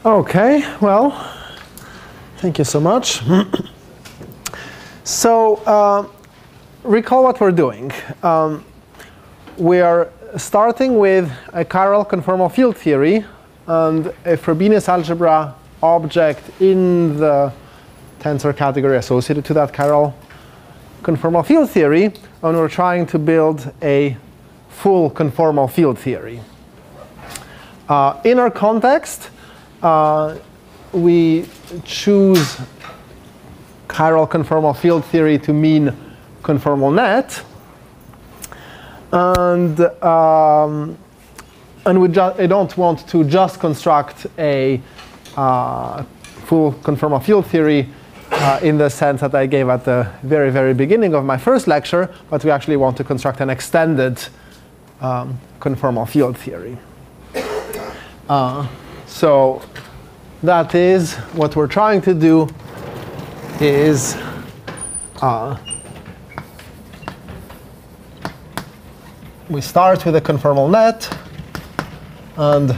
OK, well, thank you so much. So recall what we're doing. We are starting with a chiral conformal field theory and a Frobenius algebra object in the tensor category associated to that chiral conformal field theory. And we're trying to build a full conformal field theory. In our context, we choose chiral conformal field theory to mean conformal net. And I don't want to just construct a full conformal field theory in the sense that I gave at the very, very beginning of my first lecture, but we actually want to construct an extended conformal field theory. So that is what we're trying to do is we start with a conformal net and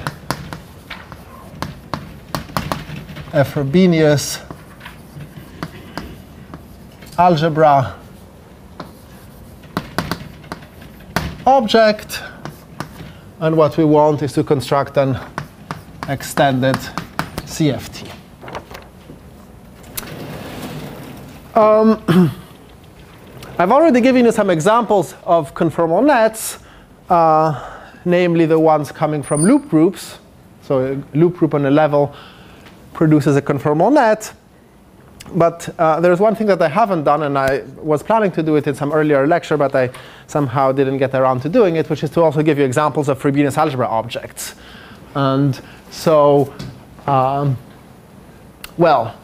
a Frobenius algebra object, and what we want is to construct an extended CFT. I've already given you some examples of conformal nets, namely the ones coming from loop groups. So a loop group on a level produces a conformal net. But there's one thing that I haven't done, and I was planning to do it in some earlier lecture, but I somehow didn't get around to doing it, which is to also give you examples of Frobenius algebra objects. And so, well,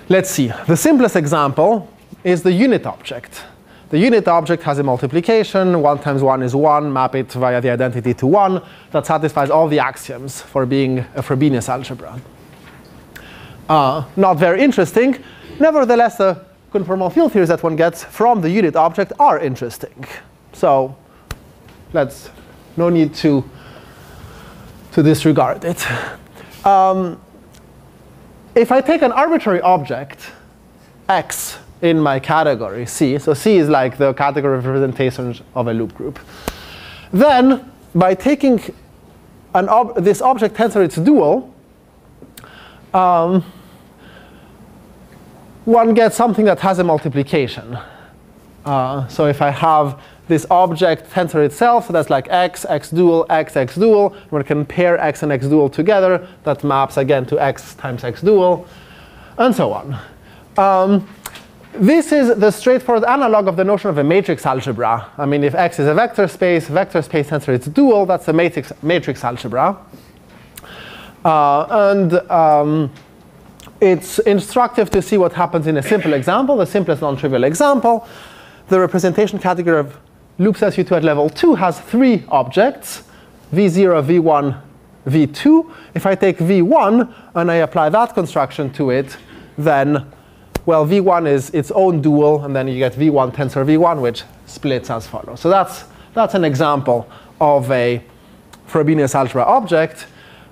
let's see. The simplest example is the unit object. The unit object has a multiplication. 1 times 1 is 1. Map it via the identity to 1. That satisfies all the axioms for being a Frobenius algebra. Not very interesting. Nevertheless, the conformal field theories that one gets from the unit object are interesting. So no need to disregard it. If I take an arbitrary object, x, in my category, C, so C is like the category of representation of a loop group, then by taking this object tensor its dual, one gets something that has a multiplication. So if I have this object tensor itself, so that's like x, x dual, x dual. One can pair x and x dual together. That maps again to x times x dual, and so on. This is the straightforward analog of the notion of a matrix algebra. I mean, if x is a vector space tensor its dual, that's a matrix algebra. It's instructive to see what happens in a simple example, the simplest non-trivial example. The representation category of loops SU2 at level 2 has 3 objects, v0, v1, v2. If I take v1 and I apply that construction to it, then, well, v1 is its own dual, and then you get v1 tensor v1, which splits as follows. So that's an example of a Frobenius algebra object.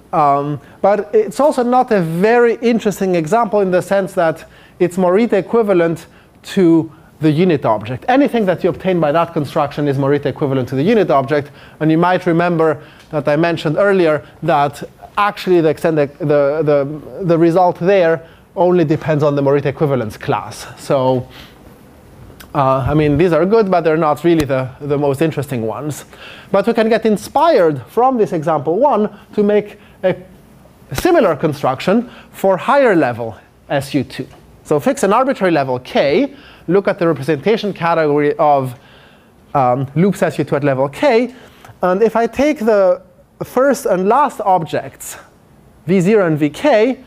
But it's also not a very interesting example in the sense that it's Morita equivalent to the unit object. Anything that you obtain by that construction is Morita equivalent to the unit object. And you might remember that I mentioned earlier that actually the result there only depends on the Morita equivalence class. So I mean, these are good, but they're not really the most interesting ones. But we can get inspired from this example 1 to make a similar construction for higher level SU2. So fix an arbitrary level k, look at the representation category of loops SU2 at level k, and if I take the first and last objects, v0 and vk,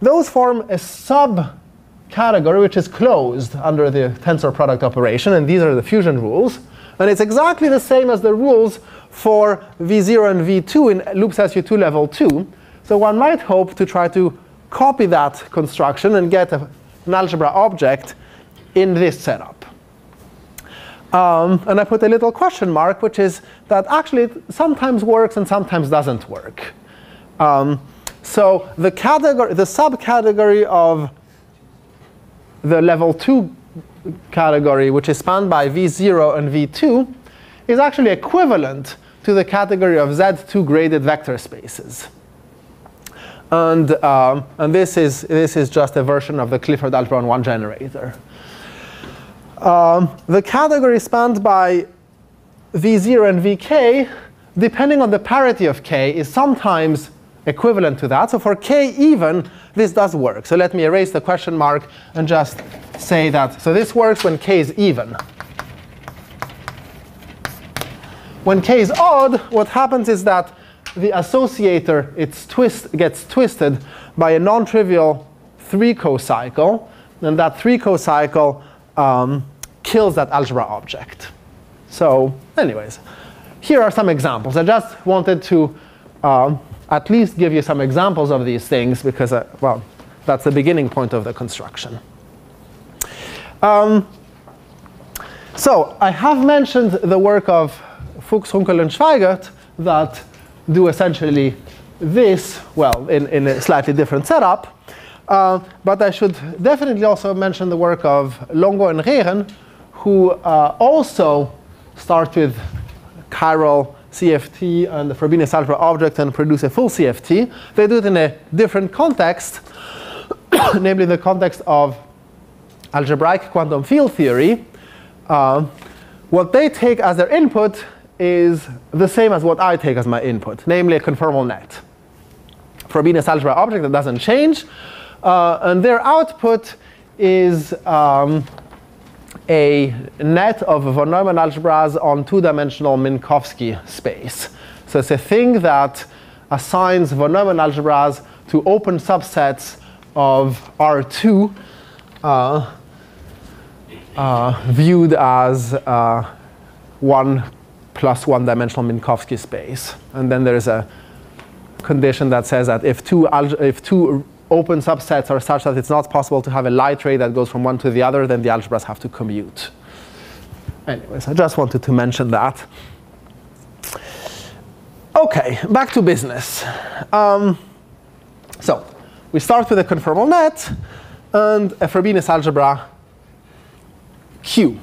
those form a subcategory which is closed under the tensor product operation, and these are the fusion rules. And it's exactly the same as the rules for v0 and v2 in loops SU2 level 2. So one might hope to try to copy that construction and get an algebra object in this setup. And I put a little question mark, which is that actually it sometimes works and sometimes doesn't work. So the subcategory of the level 2 category, which is spanned by V0 and V2, is actually equivalent to the category of Z2 graded vector spaces. And this is just a version of the Clifford algebra on one generator. The category spanned by V0 and Vk, depending on the parity of k, is sometimes equivalent to that. So for k even, this does work. So let me erase the question mark and just say that. So this works when k is even. When k is odd, what happens is that the associator gets twisted by a non-trivial 3 cocycle, and that 3 cocycle kills that algebra object. So anyways, here are some examples. I just wanted to at least give you some examples of these things because, well, that's the beginning point of the construction. So I have mentioned the work of Fuchs, Runkel and Schweigert that do essentially this, well, in a slightly different setup. But I should definitely also mention the work of Longo and Riemann, who also start with chiral CFT and the Frobenius algebra object and produce a full CFT. They do it in a different context, namely the context of algebraic quantum field theory. What they take as their input is the same as what I take as my input, namely a conformal net. Frobenius algebra object that doesn't change. And their output is a net of von Neumann algebras on 2-dimensional Minkowski space. So it's a thing that assigns von Neumann algebras to open subsets of R2 viewed as 1 plus 1-dimensional Minkowski space. And then there is a condition that says that if two open subsets are such that it's not possible to have a light ray that goes from one to the other, then the algebras have to commute. Anyways, I just wanted to mention that. OK, back to business. So we start with a conformal net and a Frobenius algebra Q.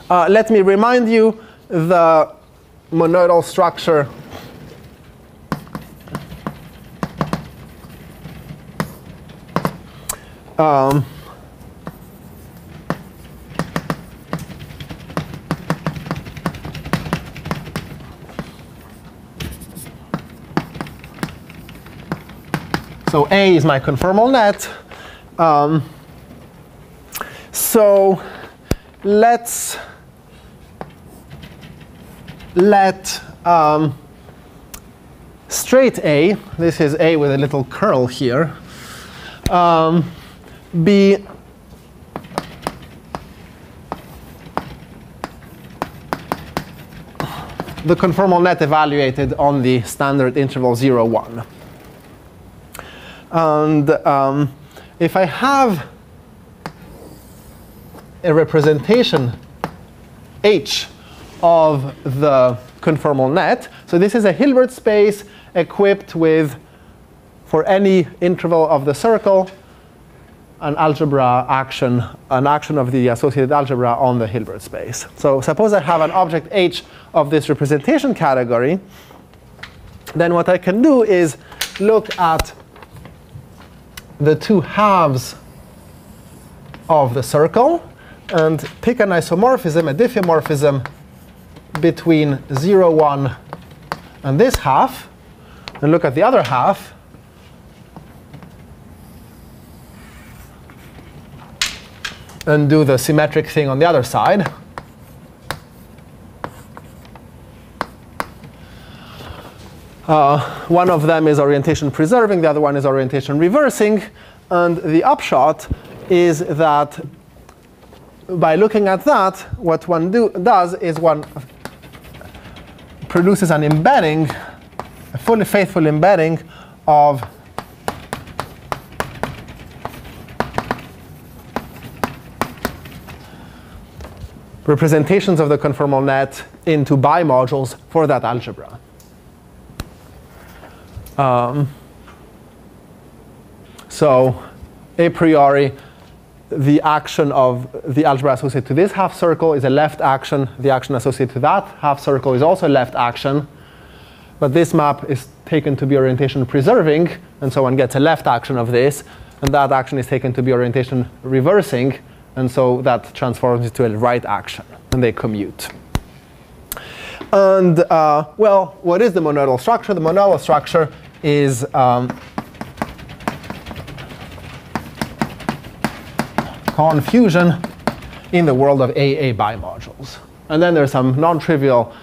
Let me remind you the monoidal structure so A is my conformal net. So let's let straight A, this is A with a little curl here, be the conformal net evaluated on the standard interval 0, 1. And if I have a representation H of the conformal net, so this is a Hilbert space equipped with, for any interval of the circle, an algebra action, an action of the associated algebra on the Hilbert space. So suppose I have an object H of this representation category, then what I can do is look at the two halves of the circle and pick an isomorphism, a diffeomorphism between 0, 1 and this half, and look at the other half. And do the symmetric thing on the other side. One of them is orientation preserving, the other one is orientation reversing. And the upshot is that by looking at that, what one does is one produces an embedding, a fully faithful embedding of representations of the conformal net into bimodules for that algebra. So a priori, the action of the algebra associated to this half circle is a left action. The action associated to that half circle is also a left action. But this map is taken to be orientation preserving, and so one gets a left action of this. And that action is taken to be orientation reversing, and so that transforms into a right action, and they commute. And well, what is the monoidal structure? The monoidal structure is confusion in the world of AA bimodules. And then there's some non-trivial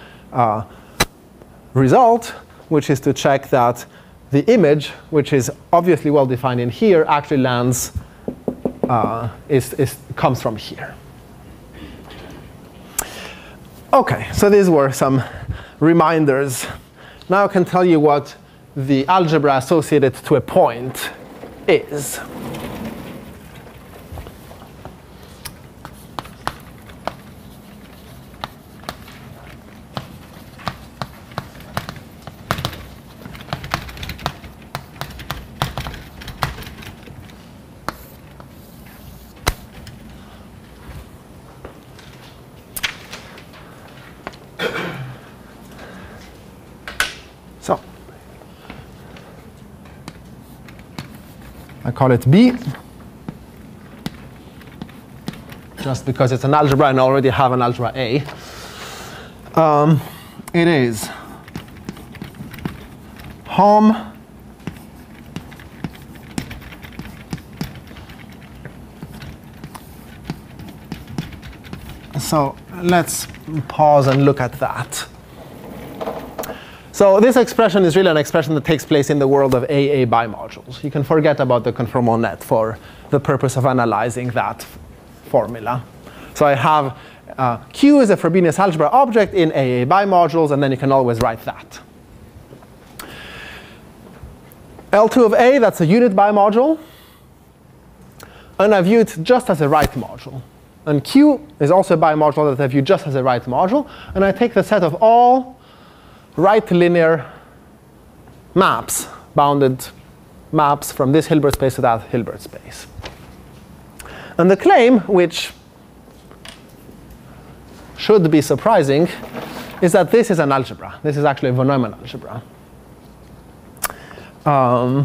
result, which is to check that the image, which is obviously well defined in here, actually lands, comes from here. OK, so these were some reminders. Now I can tell you what the algebra associated to a point is. So I call it B, just because it's an algebra and I already have an algebra A. It is hom so let's pause and look at that. So this expression is really an expression that takes place in the world of AA bimodules. You can forget about the conformal net for the purpose of analyzing that formula. So I have Q is a Frobenius algebra object in AA bimodules, and then you can always write that. L2 of A, that's a unit bimodule. And I view it just as a right module. And Q is also a bimodule that I view just as a right module. And I take the set of all right linear maps, bounded maps from this Hilbert space to that Hilbert space. And the claim, which should be surprising, is that this is an algebra. This is actually a von Neumann algebra. I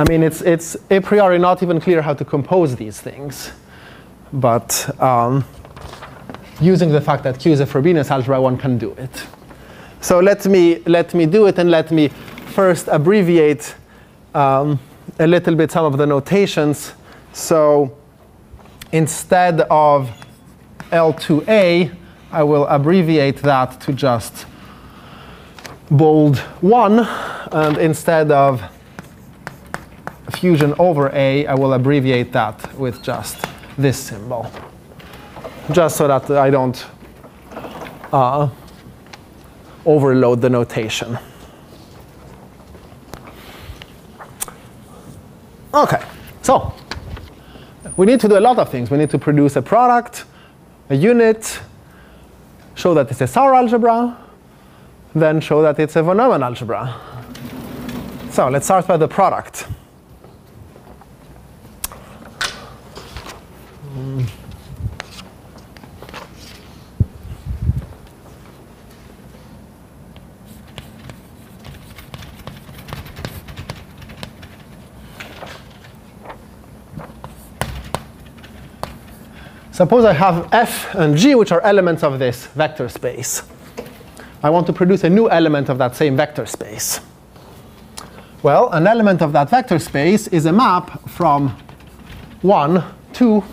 mean, it's a priori not even clear how to compose these things. But using the fact that Q is a Frobenius algebra, one can do it. So let me do it, and let me first abbreviate a little bit some of the notations. So instead of L2A, I will abbreviate that to just bold 1. And instead of fusion over A, I will abbreviate that with just this symbol, just so that I don't overload the notation. OK, so we need to do a lot of things. We need to produce a product, a unit, show that it's a Sauer algebra, then show that it's a von Neumann algebra. So let's start by the product. Suppose I have F and G, which are elements of this vector space. I want to produce a new element of that same vector space. Well, an element of that vector space is a map from 1 to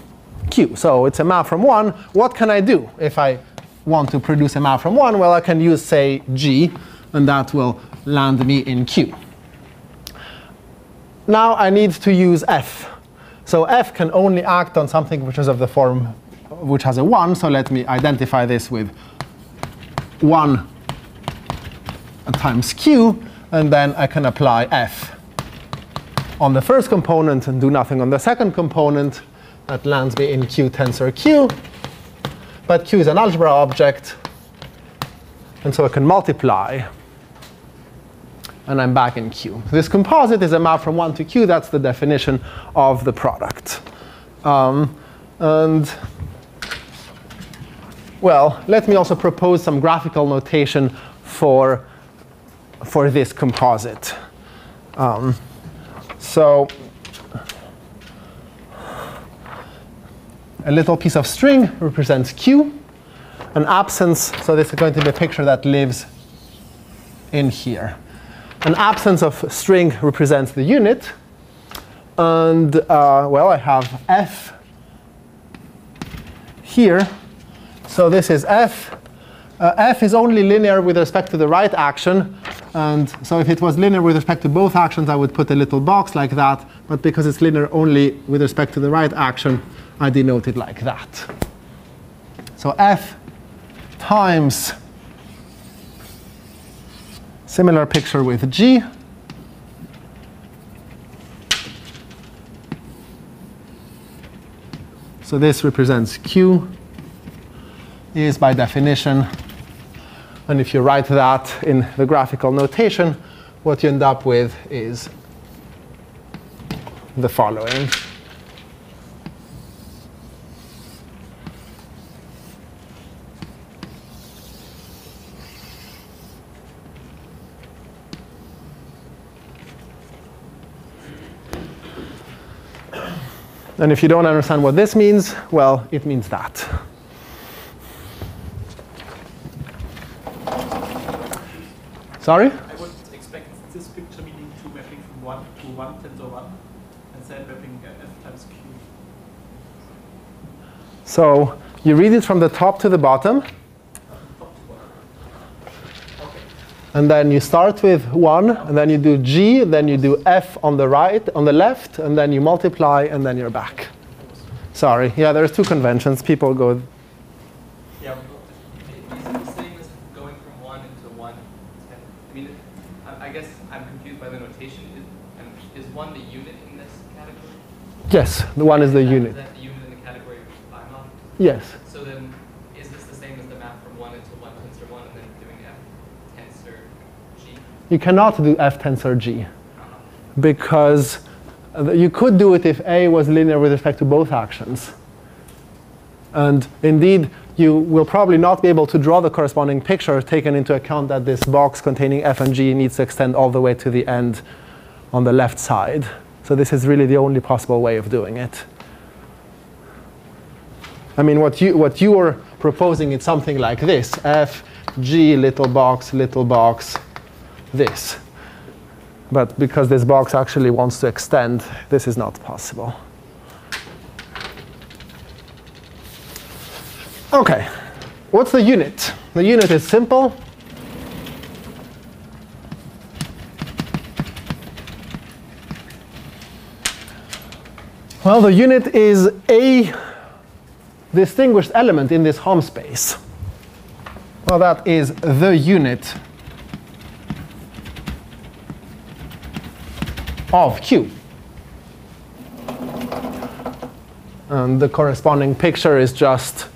Q. So it's a map from 1. What can I do if I want to produce a map from 1? Well, I can use, say, G, and that will land me in Q. Now I need to use F. So F can only act on something which is of the form which has a 1. So let me identify this with 1 times Q. And then I can apply F on the first component and do nothing on the second component. That lands me in Q tensor Q. But Q is an algebra object. And so I can multiply and I'm back in Q. This composite is a map from 1 to Q. That's the definition of the product. And well, let me also propose some graphical notation for this composite. So a little piece of string represents Q. An absence, so this is going to be a picture that lives in here. An absence of string represents the unit. And well, I have F here. So this is F. F is only linear with respect to the right action. And so if it was linear with respect to both actions, I would put a little box like that. But because it's linear only with respect to the right action, I denote it like that. So F times similar picture with G. So this represents Q, is by definition, and if you write that in the graphical notation, what you end up with is the following. And if you don't understand what this means, well, it means that. Sorry? I would expect this picture meaning to mapping from 1 to 1 tensor 1, and then mapping F times Q. So you read it from the top to the bottom. And then you start with 1, and then you do G, then you do F on the right, on the left, and then you multiply, and then you're back. Sorry. Yeah, there's two conventions. People go. Yeah, is it the same as going from 1 into 1? I mean, I guess I'm confused by the notation. Is 1 the unit in this category? Yes, the 1 is the unit. Is that the unit in the category of Riemann? Yes. So then, is this the same as the map from 1 into 1 tensor 1, and then doing F tensor G? You cannot do F tensor G. Because you could do it if A was linear with respect to both actions. And indeed, you will probably not be able to draw the corresponding picture, taking into account that this box containing F and G needs to extend all the way to the end on the left side. So this is really the only possible way of doing it. I mean, what you are proposing is something like this. F, G, little box, this. But because this box actually wants to extend, this is not possible. OK, what's the unit? The unit is simple. Well, the unit is a distinguished element in this Hom space. Well, that is the unit of Q. And the corresponding picture is just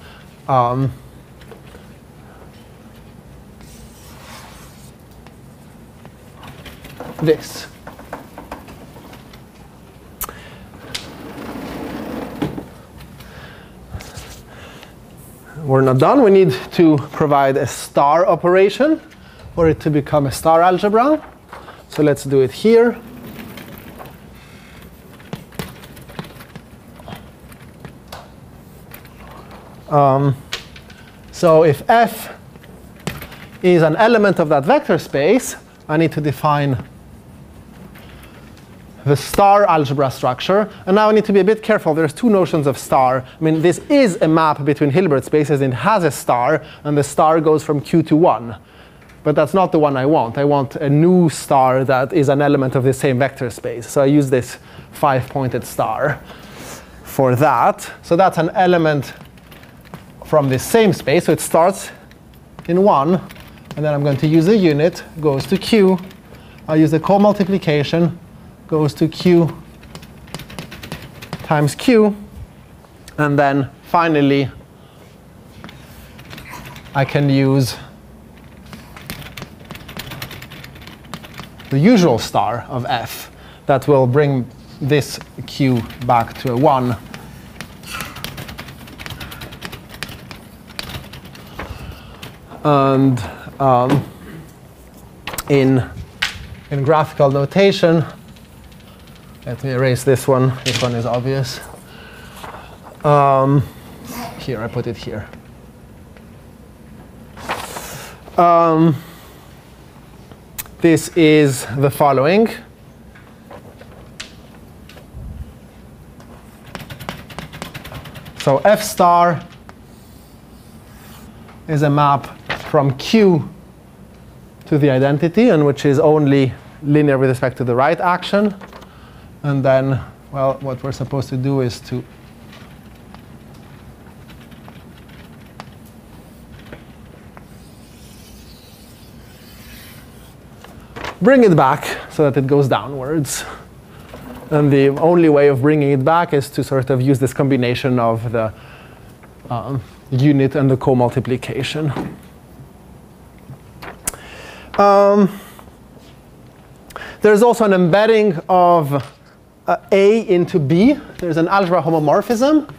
this. We're not done. We need to provide a star operation for it to become a star algebra. So let's do it here. So if F is an element of that vector space, I need to define the star algebra structure. And now I need to be a bit careful. There's two notions of star. I mean, this is a map between Hilbert spaces. And it has a star. And the star goes from Q to 1. But that's not the one I want. I want a new star that is an element of the same vector space. So I use this 5-pointed star for that. So that's an element from this same space. So it starts in 1. And then I'm going to use a unit, goes to Q. I'll use the co-multiplication, goes to Q times Q. And then finally, I can use the usual star of f that will bring this q back to a 1. And in graphical notation, let me erase this one. This one is obvious. Here, I put it here. This is the following. So f star is a map from Q to the identity, and which is only linear with respect to the right action. And then, well, what we're supposed to do is to bring it back so that it goes downwards. And the only way of bringing it back is to sort of use this combination of the unit and the co-multiplication. There's also an embedding of A into B. There's an algebra homomorphism,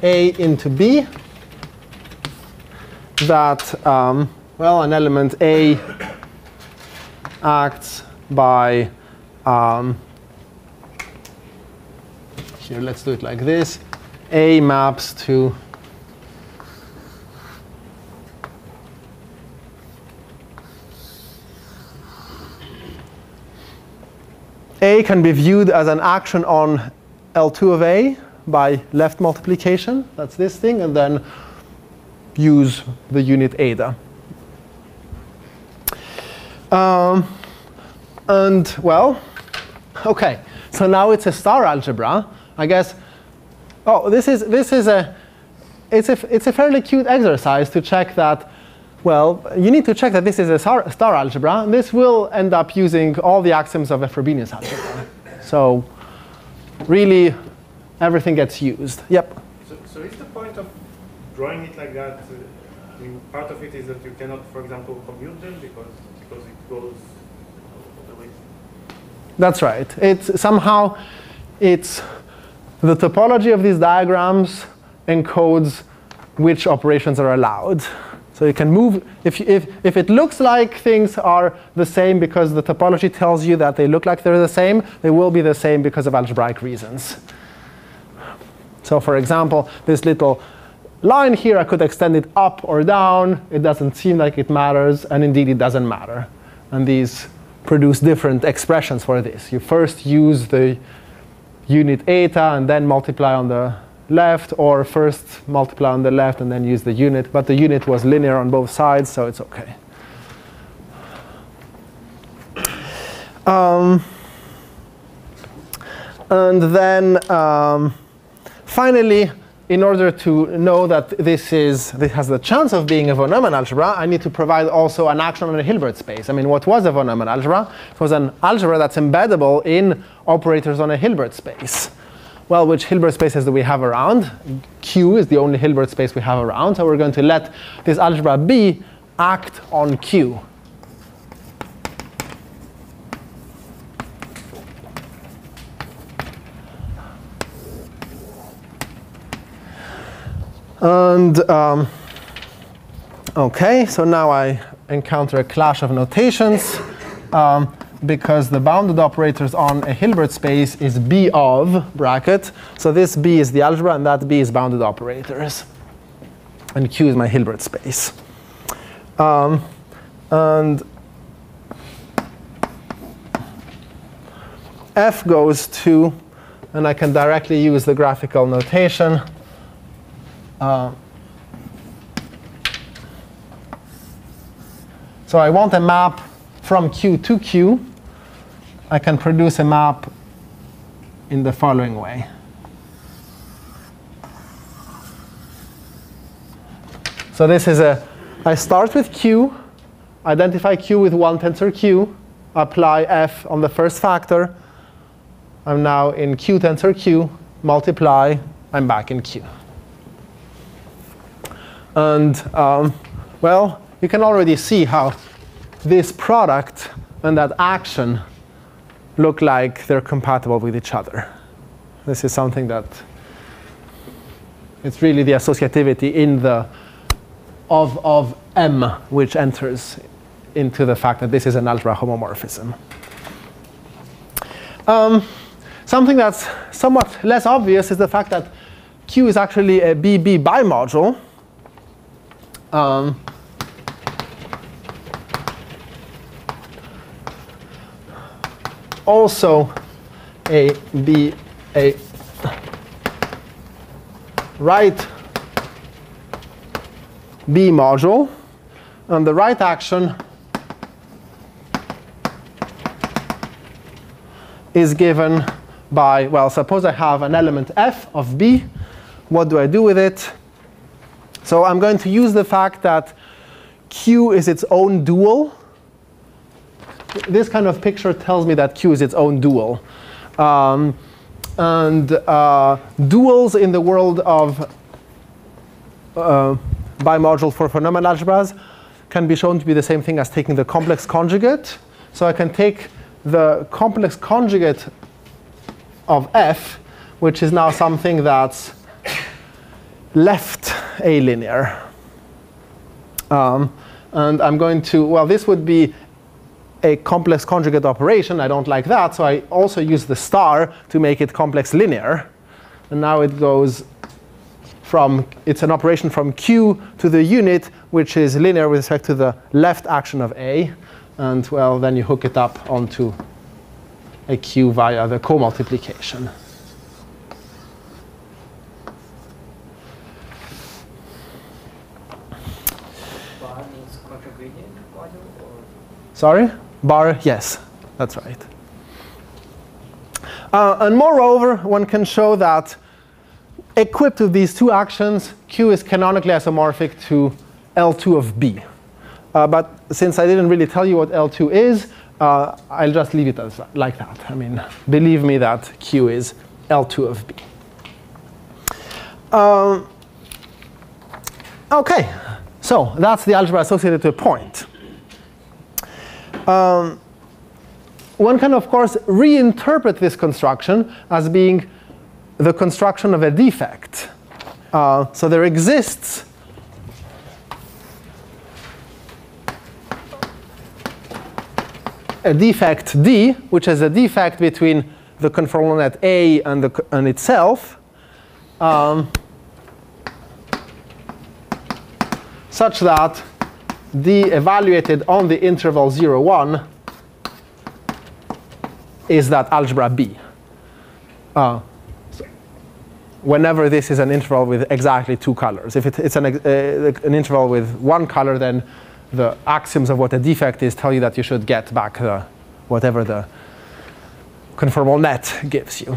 A into B, that, well, an element A acts by, here, let's do it like this. A maps to A can be viewed as an action on L2 of A by left multiplication. That's this thing. And then use the unit eta. And, well, OK. So now it's a star algebra. I guess, oh, it's a fairly cute exercise to check that. Well, you need to check that this is a star algebra. And this will end up using all the axioms of a Frobenius algebra. So really, everything gets used. Yep. So is the point of drawing it like that, I mean, part of it is that you cannot, for example, commute them because it goes the way. That's right. Somehow, it's the topology of these diagrams encodes which operations are allowed. So you can move, if it looks like things are the same because the topology tells you that they look like they're the same, they will be the same because of algebraic reasons. So for example, this little line here, I could extend it up or down. It doesn't seem like it matters, and indeed it doesn't matter. And these produce different expressions for this. You first use the unit eta and then multiply on the left, or first multiply on the left and then use the unit. But the unit was linear on both sides, so it's OK. And then finally, in order to know that this has the chance of being a von Neumann algebra, I need to provide also an action on a Hilbert space. I mean, what was a von Neumann algebra? It was an algebra that's embeddable in operators on a Hilbert space. Well, which Hilbert spaces do we have around? Q is the only Hilbert space we have around. So we're going to let this algebra B act on Q. And OK, so now I encounter a clash of notations. Because the bounded operators on a Hilbert space is B of bracket. So this B is the algebra, and that B is bounded operators. And Q is my Hilbert space. And F goes to, and I can directly use the graphical notation. So I want a map from Q to Q. I can produce a map in the following way. So this is I start with Q, identify Q with one tensor Q, apply F on the first factor. I'm now in Q tensor Q, multiply, I'm back in Q. And well, you can already see how this product and that action look like they're compatible with each other. This is something that it's really the associativity in the of M which enters into the fact that this is an algebra homomorphism. Something that's somewhat less obvious is the fact that Q is actually a BB bimodule. Also a right B module, and the right action is given by, well, suppose I have an element f of B. What do I do with it? So I'm going to use the fact that Q is its own dual. This kind of picture tells me that Q is its own dual. Duals in the world of bimodule for phenomenal algebras can be shown to be the same thing as taking the complex conjugate. So I can take the complex conjugate of f, which is now something that's left alinear. And I'm going to, well, this would be a complex conjugate operation. I don't like that, so I also use the star to make it complex linear. And now it goes from, it's an operation from Q to the unit, which is linear with respect to the left action of A. And, well, then you hook it up onto a Q via the co-multiplication. Bar means contragradient module, or? Sorry? Bar, yes, that's right. And moreover, one can show that equipped with these two actions, Q is canonically isomorphic to L2 of B. But since I didn't really tell you what L2 is, I'll just leave it as like that. I mean, believe me that Q is L2 of B. OK, so that's the algebra associated to a point. One can, of course, reinterpret this construction as being the construction of a defect. So there exists a defect D, which is a defect between the conformal net A and itself, such that D evaluated on the interval 0, 1 is that algebra B. Whenever this is an interval with exactly two colors. If it's an interval with one color, then the axioms of what a defect is tell you that you should get back whatever the conformal net gives you.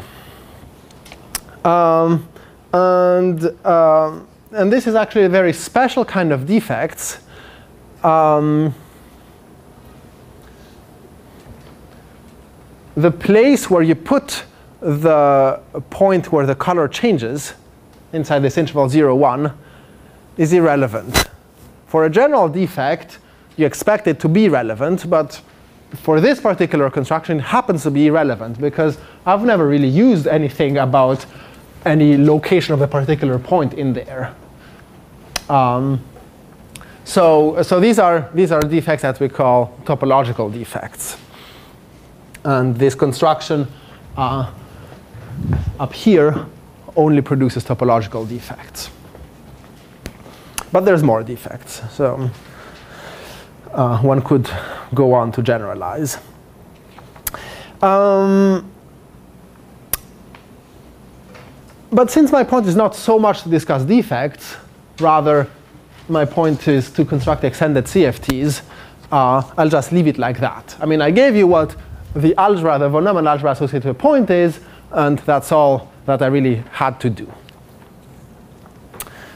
And this is actually a very special kind of defects. The place where you put the point where the color changes inside this interval 0, 1 is irrelevant. For a general defect, you expect it to be relevant, but for this particular construction, it happens to be irrelevant because I've never really used anything about any location of a particular point in there. So these are defects that we call topological defects. And this construction up here only produces topological defects. But there's more defects. So one could go on to generalize. But since my point is not so much to discuss defects, rather my point is to construct extended CFTs, I'll just leave it like that. I mean, I gave you what the algebra, the von Neumann algebra associated to a point is, and that's all that I really had to do.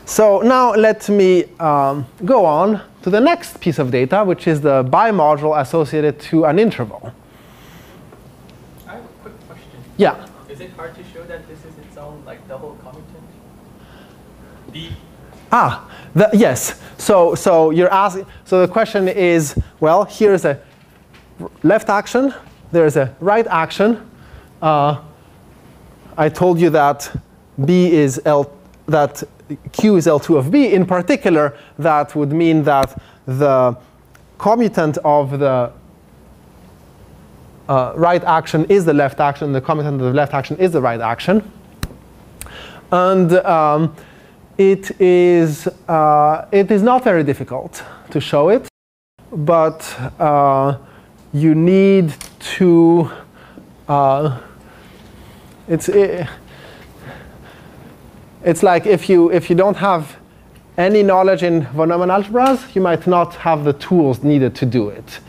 So now let me go on to the next piece of data, which is the bimodule associated to an interval. I have a quick question. Yeah. Is it hard to show that this is its own like double commutant? D. Yes. So you're asking. So the question is, well, here's a left action, there is a right action. I told you that that Q is L2 of B. In particular, that would mean that the commutant of the right action is the left action, the commutant of the left action is the right action. And it is not very difficult to show it, but you need to it's like if you don't have any knowledge in von Neumann algebras, you might not have the tools needed to do it.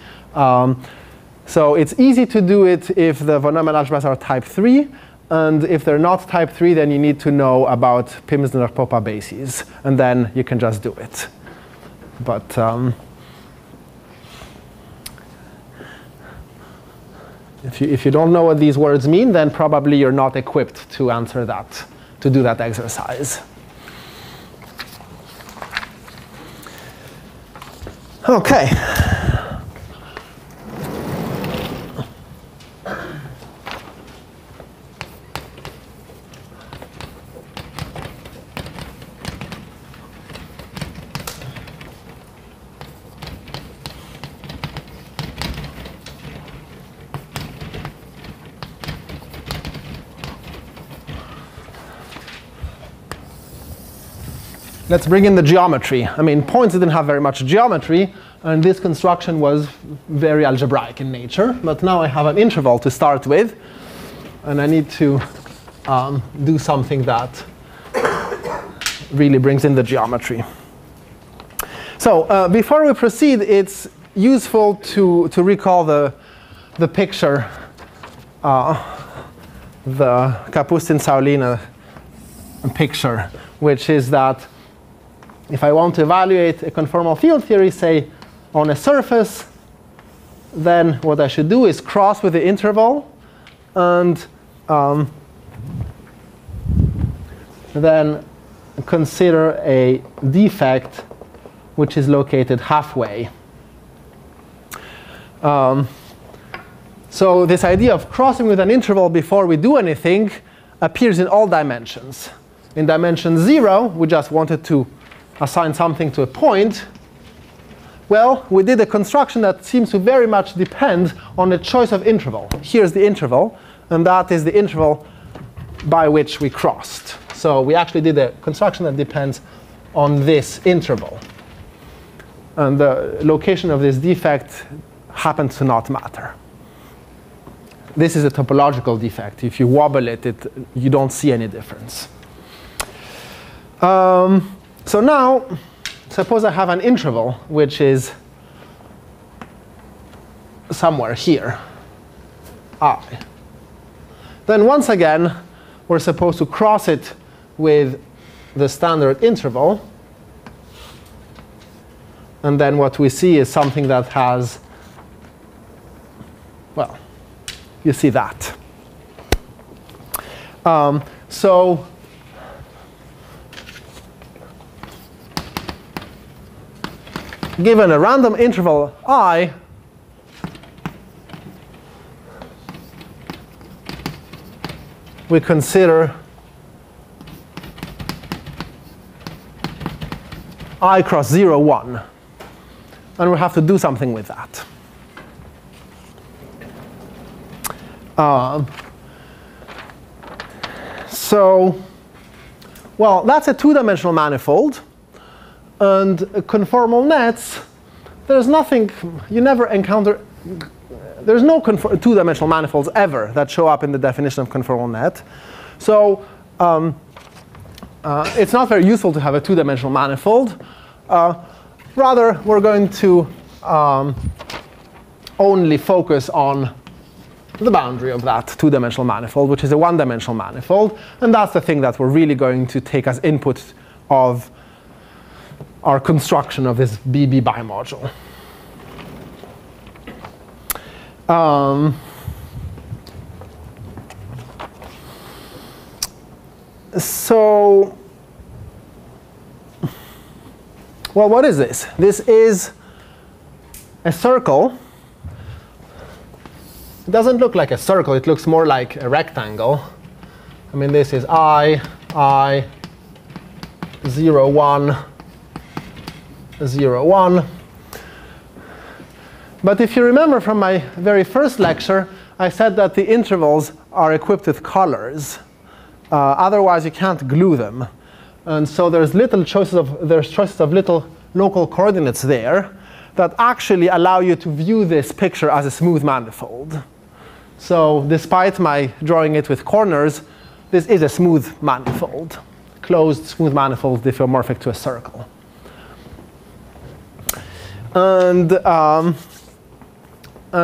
So it's easy to do it if the von Neumann algebras are type 3. And if they're not type 3, then you need to know about Pimsner-Popper bases. And then you can just do it. But if you don't know what these words mean, then probably you're not equipped to answer that, to do that exercise. OK. Let's bring in the geometry. I mean, points didn't have very much geometry, and this construction was very algebraic in nature. But now I have an interval to start with, and I need to do something that really brings in the geometry. So before we proceed, it's useful to recall the picture, the Kapustin-Saulina picture, which is that if I want to evaluate a conformal field theory, say, on a surface, then what I should do is cross with the interval and then consider a defect which is located halfway. So this idea of crossing with an interval before we do anything appears in all dimensions. In dimension 0, we just wanted to assign something to a point. Well, we did a construction that seems to very much depend on the choice of interval. Here's the interval, and that is the interval by which we crossed. So we actually did a construction that depends on this interval. And the location of this defect happens to not matter. This is a topological defect. If you wobble it, you don't see any difference. So now, suppose I have an interval which is somewhere here, I. Then once again, we're supposed to cross it with the standard interval. And then what we see is something that has, well, you see that. So given a random interval I, we consider I cross 0, 1. And we have to do something with that. So, well, that's a two-dimensional manifold. And conformal nets, there's nothing, you never encounter, there's no two-dimensional manifolds ever that show up in the definition of conformal net. So it's not very useful to have a two-dimensional manifold. Rather, we're going to only focus on the boundary of that two-dimensional manifold, which is a one-dimensional manifold. And that's the thing that we're really going to take as input of our construction of this BB bimodule. So, well, what is this? This is a circle It doesn't look like a circle. It looks more like a rectangle. I mean, this is I, 0, 1, 0, 1. But if you remember from my very first lecture, I said that the intervals are equipped with colors. Otherwise, you can't glue them. And so there's choices of little local coordinates there that actually allow you to view this picture as a smooth manifold. So despite my drawing it with corners, this is a smooth manifold, closed smooth manifold diffeomorphic to a circle. And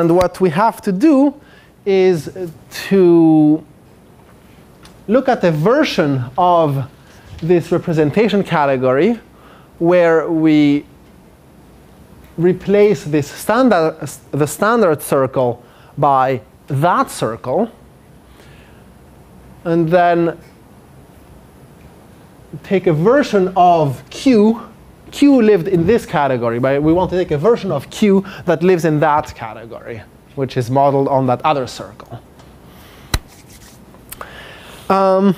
what we have to do is to look at a version of this representation category where we replace the standard circle by that circle, and then take a version of Q. Q lived in this category, but we want to take a version of Q that lives in that category, which is modeled on that other circle. So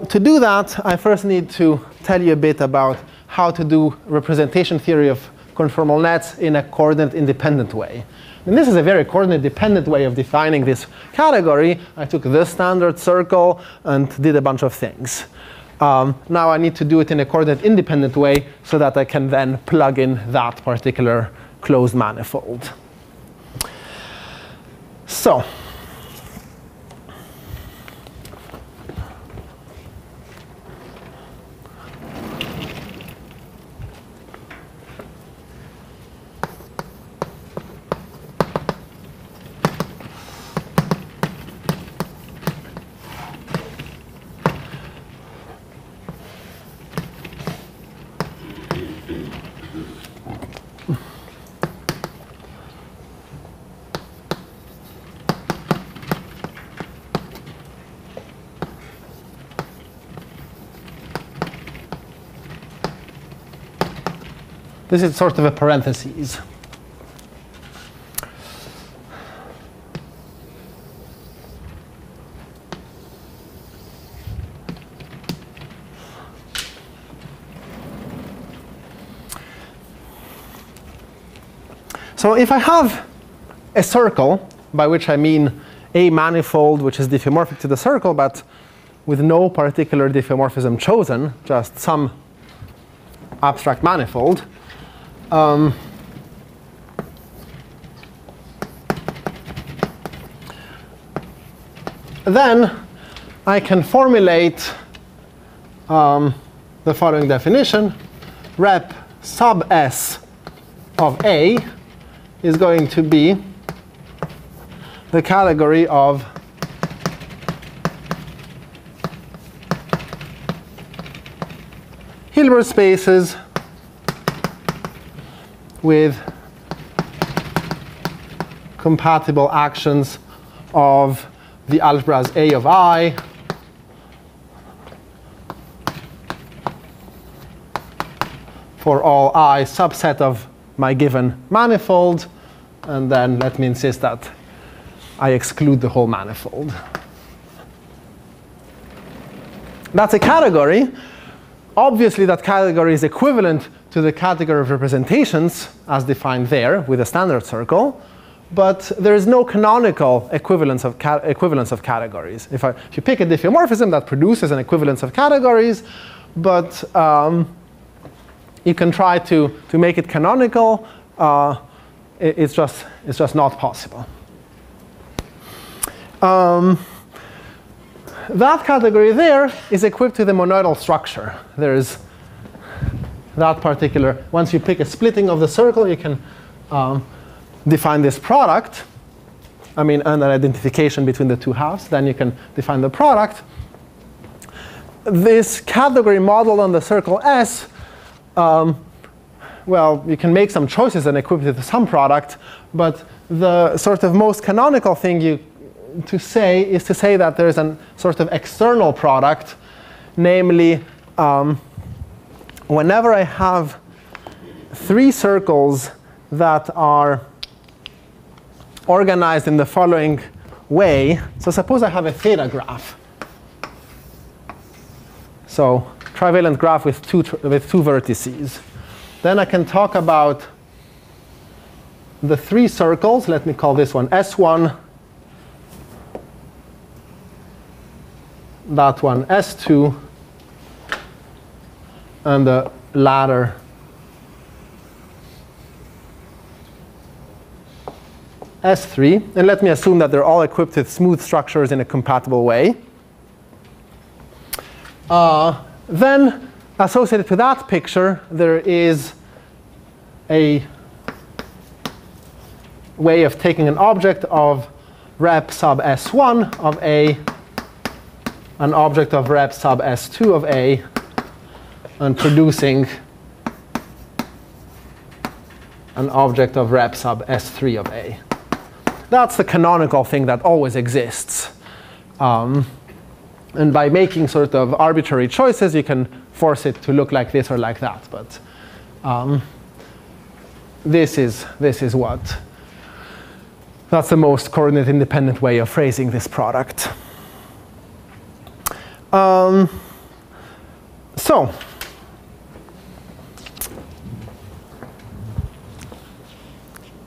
to do that, I first need to tell you a bit about how to do representation theory of conformal nets in a coordinate-independent way. And this is a very coordinate-dependent way of defining this category. I took this standard circle and did a bunch of things. Now I need to do it in a coordinate-independent way so that I can then plug in that particular closed manifold. So this is sort of a parenthesis. So if I have a circle, by which I mean a manifold which is diffeomorphic to the circle, but with no particular diffeomorphism chosen, just some abstract manifold, then I can formulate the following definition. Rep sub S of A is going to be the category of Hilbert spaces with compatible actions of the algebras A of I for all I subset of my given manifold. And then let me insist that I exclude the whole manifold. That's a category. Obviously, that category is equivalent to the category of representations as defined there with a standard circle. But there is no canonical equivalence of categories. If you pick a diffeomorphism, that produces an equivalence of categories. But you can try to make it canonical. It's just not possible. That category there is equipped to the monoidal structure. There is that particular. Once you pick a splitting of the circle, you can define this product. I mean, and an identification between the two halves. Then you can define the product. This category modeled on the circle S, well, you can make some choices and equip it to some product. But the sort of most canonical thing to say is to say that there is a sort of external product, namely, whenever I have three circles that are organized in the following way. So suppose I have a theta graph. So trivalent graph with two vertices. Then I can talk about the three circles. Let me call this one S1, that one S2, and the latter S3. And let me assume that they're all equipped with smooth structures in a compatible way. Then, associated to that picture, there is a way of taking an object of rep sub S1 of A, an object of rep sub S2 of A, and producing an object of rep sub S3 of A. That's the canonical thing that always exists. And by making sort of arbitrary choices, you can force it to look like this or like that. But this is what. That's the most coordinate independent way of phrasing this product. So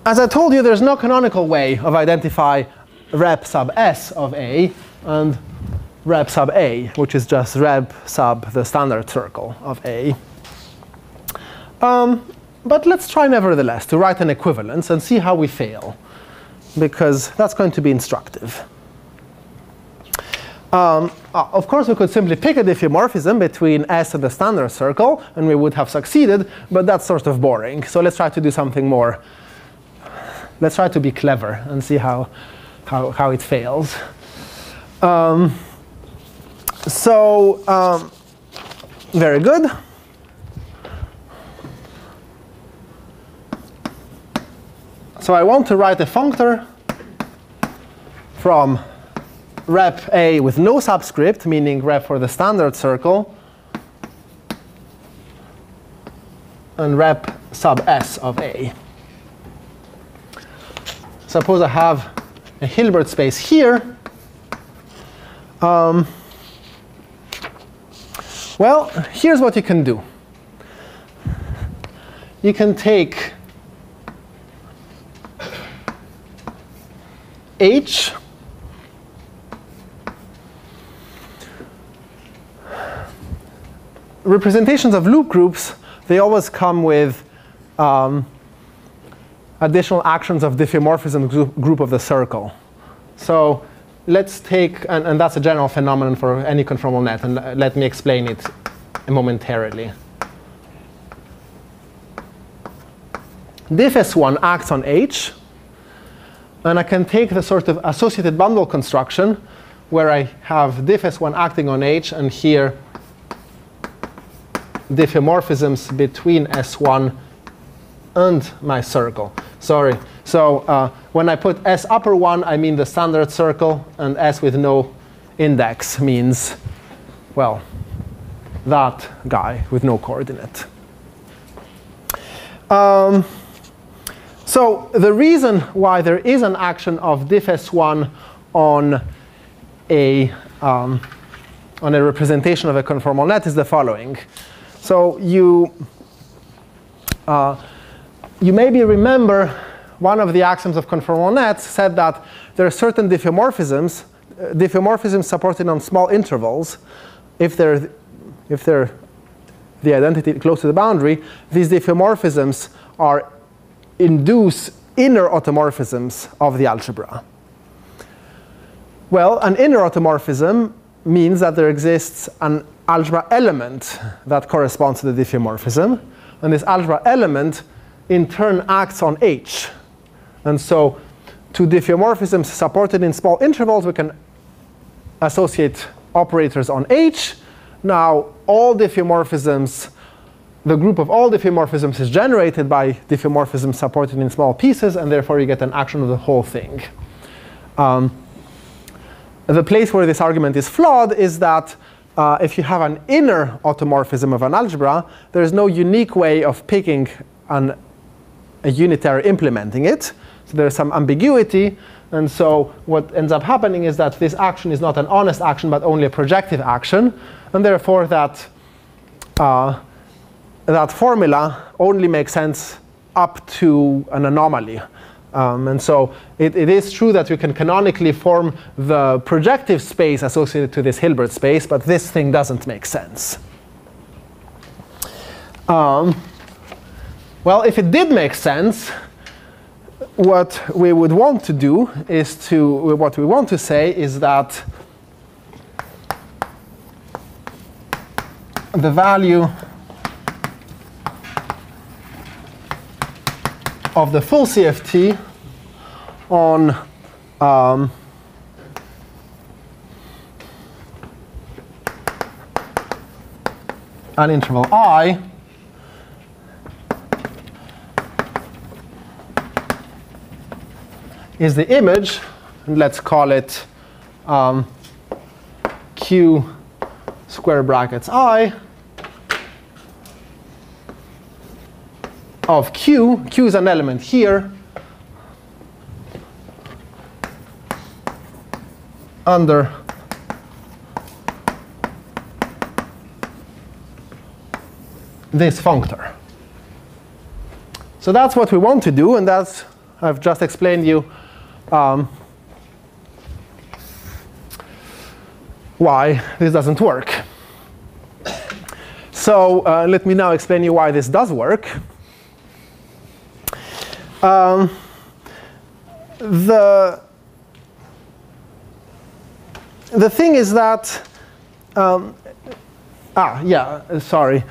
as I told you, there's no canonical way of identify rep sub S of A and rep sub A, which is just rep sub the standard circle of A. But let's try nevertheless to write an equivalence and see how we fail, because that's going to be instructive. Of course, we could simply pick a diffeomorphism between S and the standard circle, and we would have succeeded, but that's sort of boring. So let's try to do something more. Let's try to be clever and see how it fails. Very good. So I want to write a functor from rep A with no subscript, meaning rep for the standard circle, and rep sub S of A. Suppose I have a Hilbert space here. Well, here's what you can do. You can take H representations of loop groups, they always come with additional actions of diffeomorphism group of the circle. So let's take, and that's a general phenomenon for any conformal net, and let me explain it momentarily. Diff S1 acts on H, and I can take the sort of associated bundle construction where I have diff S1 acting on H, and here diffeomorphisms between S1 and my circle. Sorry. So when I put S upper 1, I mean the standard circle, and S with no index means, well, that guy with no coordinate. So the reason why there is an action of diff S1 on a representation of a conformal net is the following. So you maybe remember one of the axioms of conformal nets said that there are certain diffeomorphisms supported on small intervals. If they're the identity close to the boundary, these diffeomorphisms induce inner automorphisms of the algebra. Well, an inner automorphism means that there exists an algebra element that corresponds to the diffeomorphism, and this algebra element in turn acts on H. And so to diffeomorphisms supported in small intervals, we can associate operators on H. Now all diffeomorphisms, the group of all diffeomorphisms is generated by diffeomorphisms supported in small pieces, and therefore you get an action of the whole thing. The place where this argument is flawed is that if you have an inner automorphism of an algebra, there is no unique way of picking a unitary implementing it. So there's some ambiguity. And so what ends up happening is that this action is not an honest action, but only a projective action. And therefore, that formula only makes sense up to an anomaly. And so it is true that we can canonically form the projective space associated to this Hilbert space, but this thing doesn't make sense. Well, if it did make sense, what we would want to do is what we want to say is that the value of the full CFT on an interval I is the image, and let's call it Q square brackets I of Q. Q is an element here under this functor. So that's what we want to do, and that's, I've just explained you why this doesn't work. So let me now explain you why this does work. The thing is that, sorry.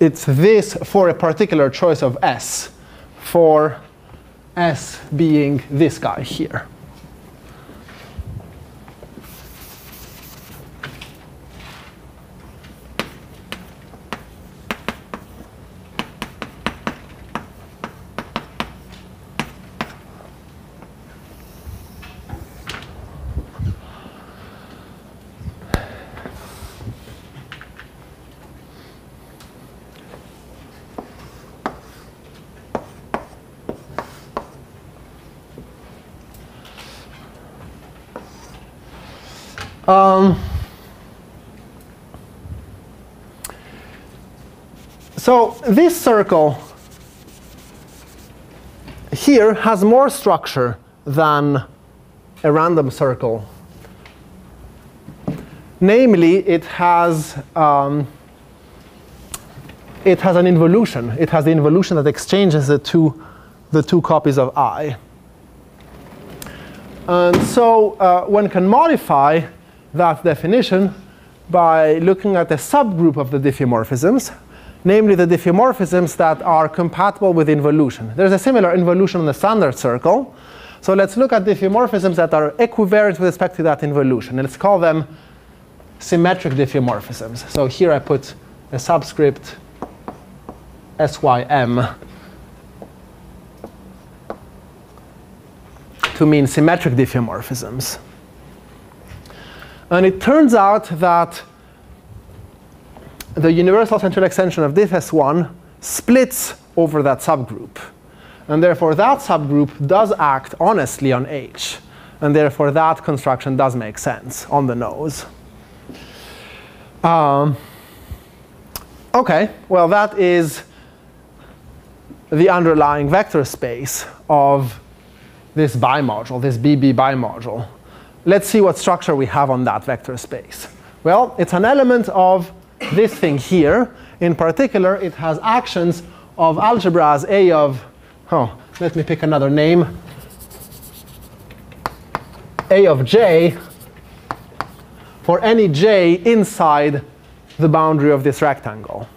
It's this for a particular choice of S, for S being this guy here. So this circle here has more structure than a random circle. Namely, it has an involution. It has the involution that exchanges the two copies of I. And so one can modify that definition by looking at a subgroup of the diffeomorphisms, namely the diffeomorphisms that are compatible with involution. There's a similar involution on the standard circle. So let's look at diffeomorphisms that are equivariant with respect to that involution. And let's call them symmetric diffeomorphisms. So here I put a subscript SYM to mean symmetric diffeomorphisms. And it turns out that the universal central extension of this S1 splits over that subgroup. And therefore, that subgroup does act honestly on H. And therefore, that construction does make sense on the nose. OK, well, that is the underlying vector space of this bimodule, this BB bimodule. Let's see what structure we have on that vector space. Well, it's an element of this thing here. In particular, it has actions of algebras A of, let me pick another name, A of j for any j inside the boundary of this rectangle.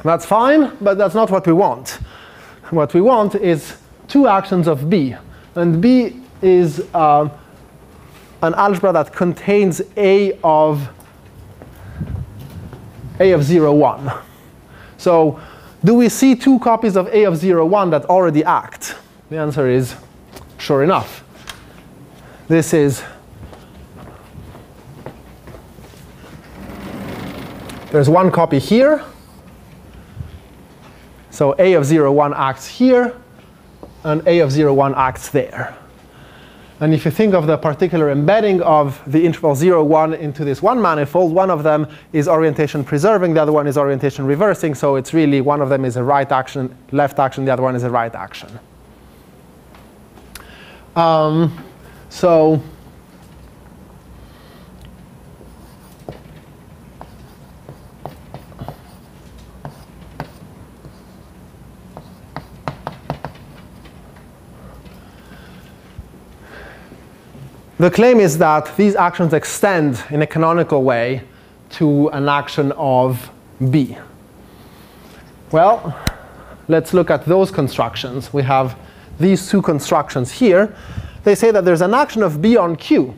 That's fine, but that's not what we want. What we want is two actions of B. And B is an algebra that contains A of 0, 1. So do we see two copies of A of 0, 1 that already act? The answer is sure enough. This is, there's one copy here, So A of 0, 1 acts here, and A of 0, 1 acts there. And if you think of the particular embedding of the interval 0, 1 into this one manifold, one of them is orientation preserving, the other one is orientation reversing. So it's really one of them is a right action, left action, the other one is a right action. So the claim is that these actions extend in a canonical way to an action of B. Well, let's look at those constructions. We have these two constructions here. They say that there's an action of B on Q.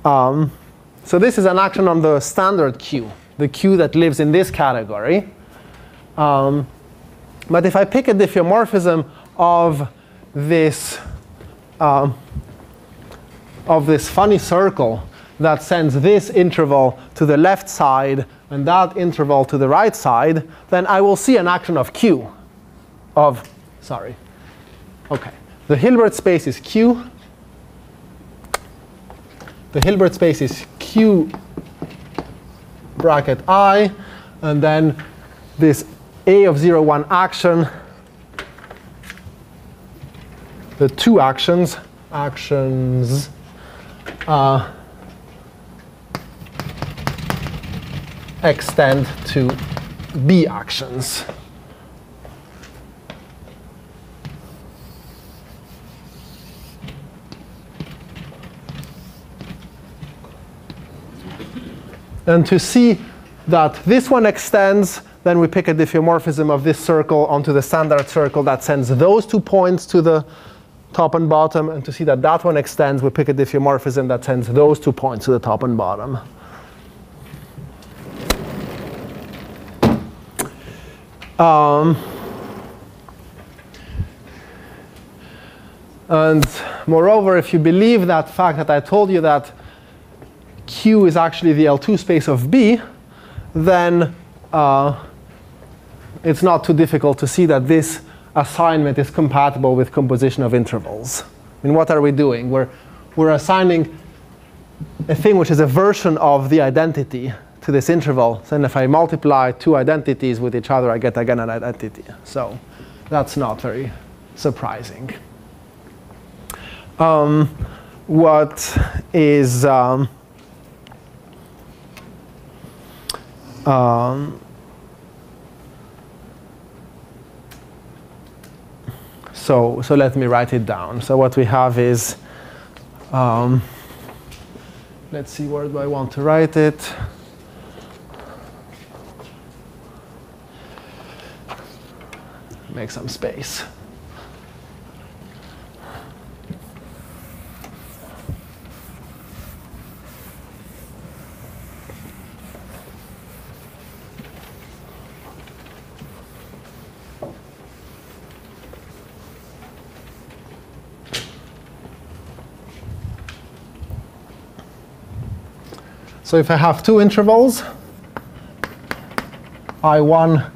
So this is an action on the standard Q, the Q that lives in this category. But if I pick a diffeomorphism of this funny circle that sends this interval to the left side and that interval to the right side, then I will see an action of Q. The Hilbert space is Q. The Hilbert space is Q bracket I, and then this A of 0, 1 action, the two actions extend to B actions. And to see that this one extends, then we pick a diffeomorphism of this circle onto the standard circle that sends those 2 points to the top and bottom. And to see that that one extends, we pick a diffeomorphism that sends those 2 points to the top and bottom. And moreover, if you believe that fact that I told you that Q is actually the L2 space of B, then it's not too difficult to see that this assignment is compatible with composition of intervals. I mean, what are we doing? We're assigning a thing which is a version of the identity to this interval. So then if I multiply two identities with each other, I get again an identity. So that's not very surprising. What is so let me write it down. So what we have is, let's see, where do I want to write it? Make some space. So if I have two intervals, I1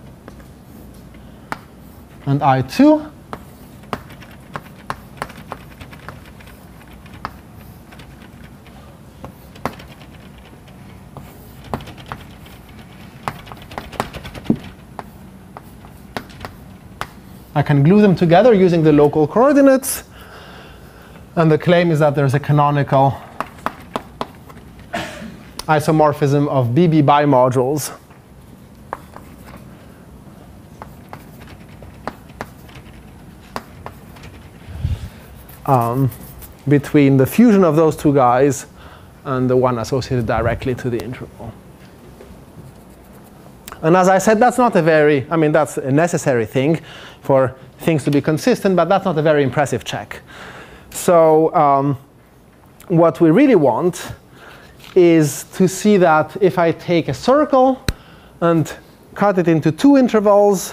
and I2, I can glue them together using the local coordinates. And the claim is that there's a canonical isomorphism of BB bimodules between the fusion of those two guys and the one associated directly to the interval. And as I said, that's not a very, I mean, that's a necessary thing for things to be consistent, but that's not a very impressive check. So what we really want is to see that if I take a circle and cut it into two intervals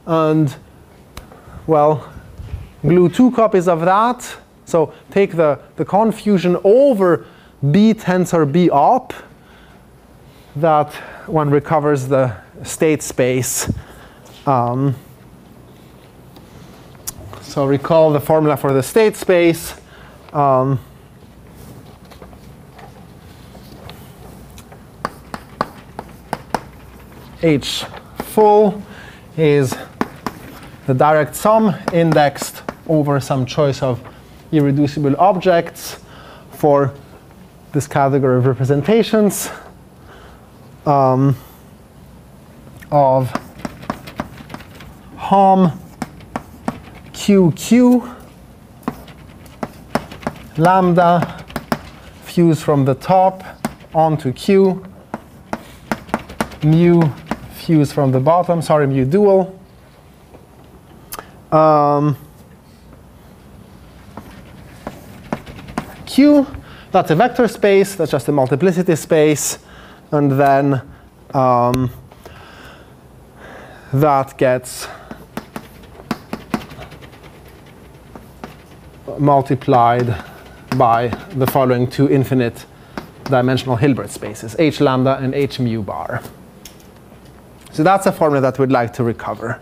and, well, glue two copies of that. So take the confusion over B tensor B op, that one recovers the state space So recall the formula for the state space. H full is the direct sum indexed over some choice of irreducible objects for this category of representations of Hom QQ lambda fuse from the top onto Q mu fuse from the bottom, sorry, mu dual. Q, that's a vector space, that's just a multiplicity space, and then that gets multiplied by the following two infinite dimensional Hilbert spaces, H lambda and H mu bar. So that's a formula that we'd like to recover.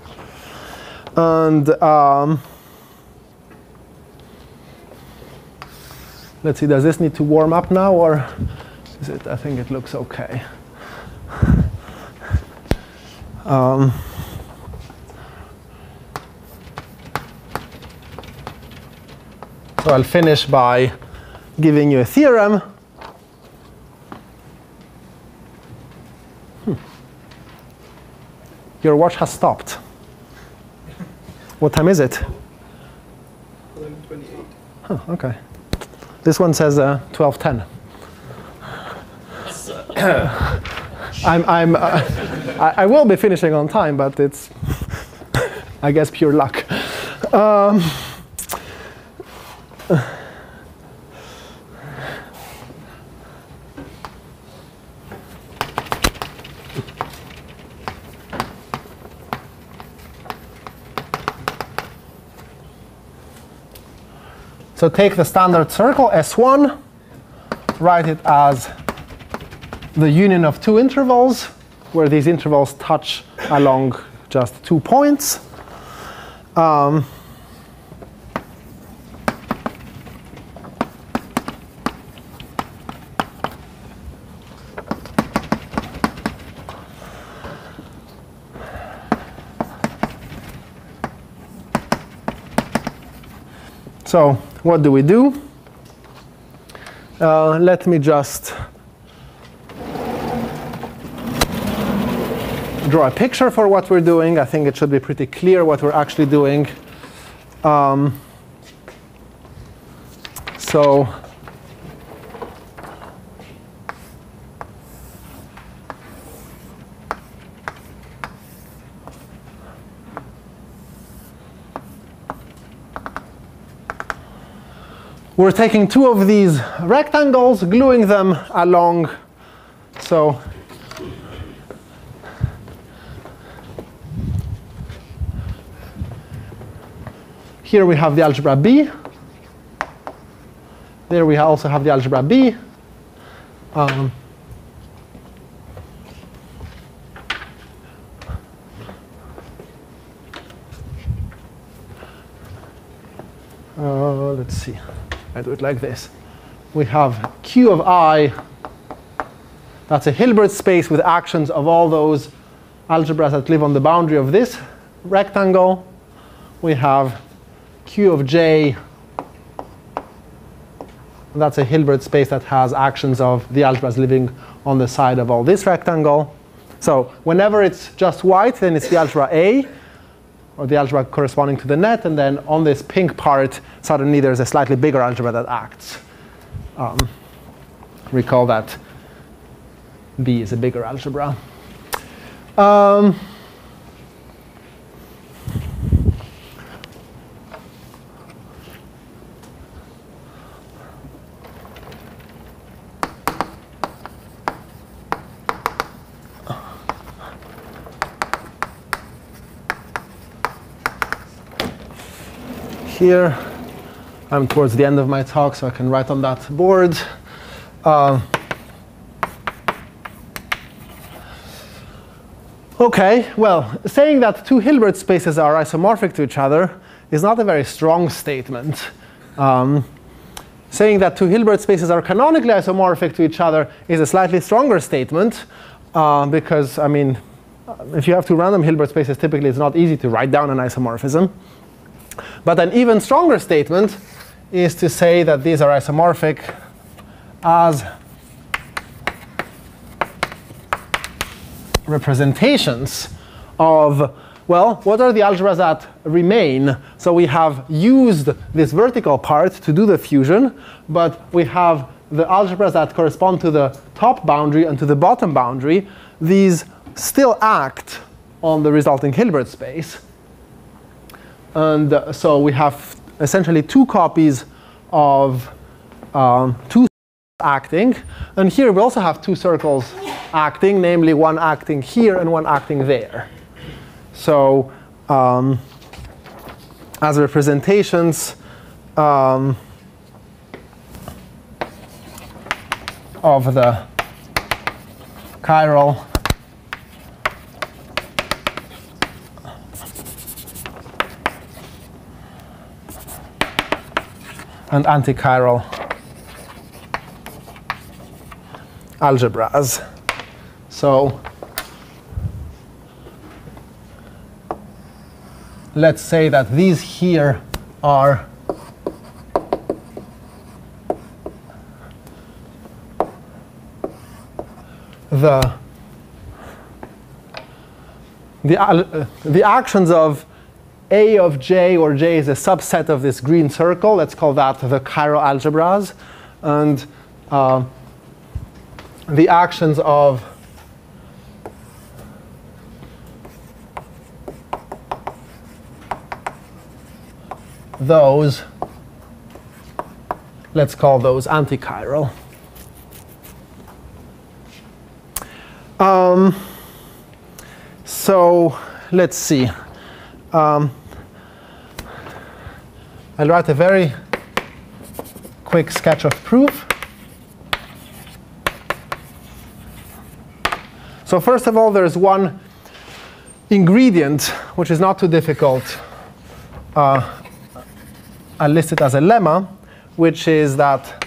And let's see, does this need to warm up now, or is it? I think it looks OK. So I'll finish by giving you a theorem. Your watch has stopped. What time is it? 11:28. Oh, OK. This one says 12:10. I will be finishing on time, but it's, I guess, pure luck. So take the standard circle, S1, write it as the union of two intervals, where these intervals touch along just 2 points. So what do we do? Let me just draw a picture for what we're doing. I think it should be pretty clear what we're actually doing. So we're taking two of these rectangles, gluing them along. So here we have the algebra B. There we also have the algebra B. Let's see. I do it like this. We have Q of I. That's a Hilbert space with actions of all those algebras that live on the boundary of this rectangle. We have Q of J. That's a Hilbert space that has actions of the algebras living on the side of all this rectangle. So whenever it's just white, then it's the algebra A, or the algebra corresponding to the net. And then on this pink part, suddenly there's a slightly bigger algebra that acts. Recall that B is a bigger algebra. Here, I'm towards the end of my talk, so I can write on that board. OK, well, saying that two Hilbert spaces are isomorphic to each other is not a very strong statement. Saying that two Hilbert spaces are canonically isomorphic to each other is a slightly stronger statement, because, I mean, if you have two random Hilbert spaces, typically it's not easy to write down an isomorphism. But an even stronger statement is to say that these are isomorphic as representations of, well, what are the algebras that remain? So we have used this vertical part to do the fusion, but we have the algebras that correspond to the top boundary and to the bottom boundary. These still act on the resulting Hilbert space. And so we have essentially two copies of two acting. And here we also have two circles acting, namely one acting here and one acting there. So as representations of the chiral and antichiral algebras. So let's say that these here are the actions of A of j, or j is a subset of this green circle. Let's call that the chiral algebras. And the actions of those, let's call those antichiral. So let's see. I'll write a very quick sketch of proof. So first of all, there's one ingredient which is not too difficult. I'll list it as a lemma, which is that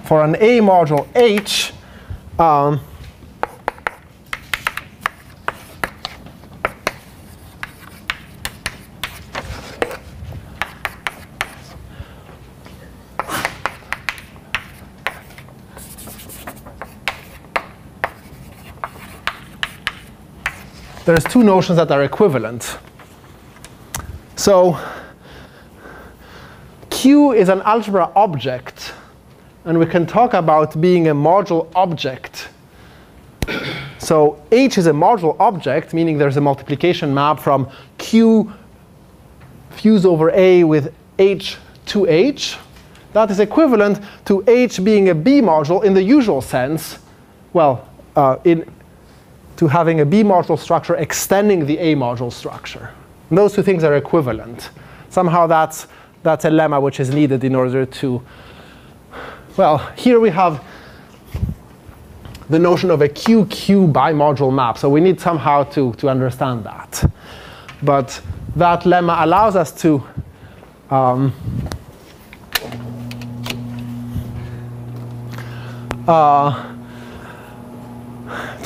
for an A module H, there's two notions that are equivalent. So Q is an algebra object, and we can talk about being a module object. So H is a module object, meaning there's a multiplication map from Q fused over A with H to H. That is equivalent to H being a B module in the usual sense. Well, to having a B module structure extending the A module structure. And those two things are equivalent. Somehow that's a lemma which is needed in order to, well, here we have the notion of a QQ bimodule map. So we need somehow to understand that. But that lemma allows us to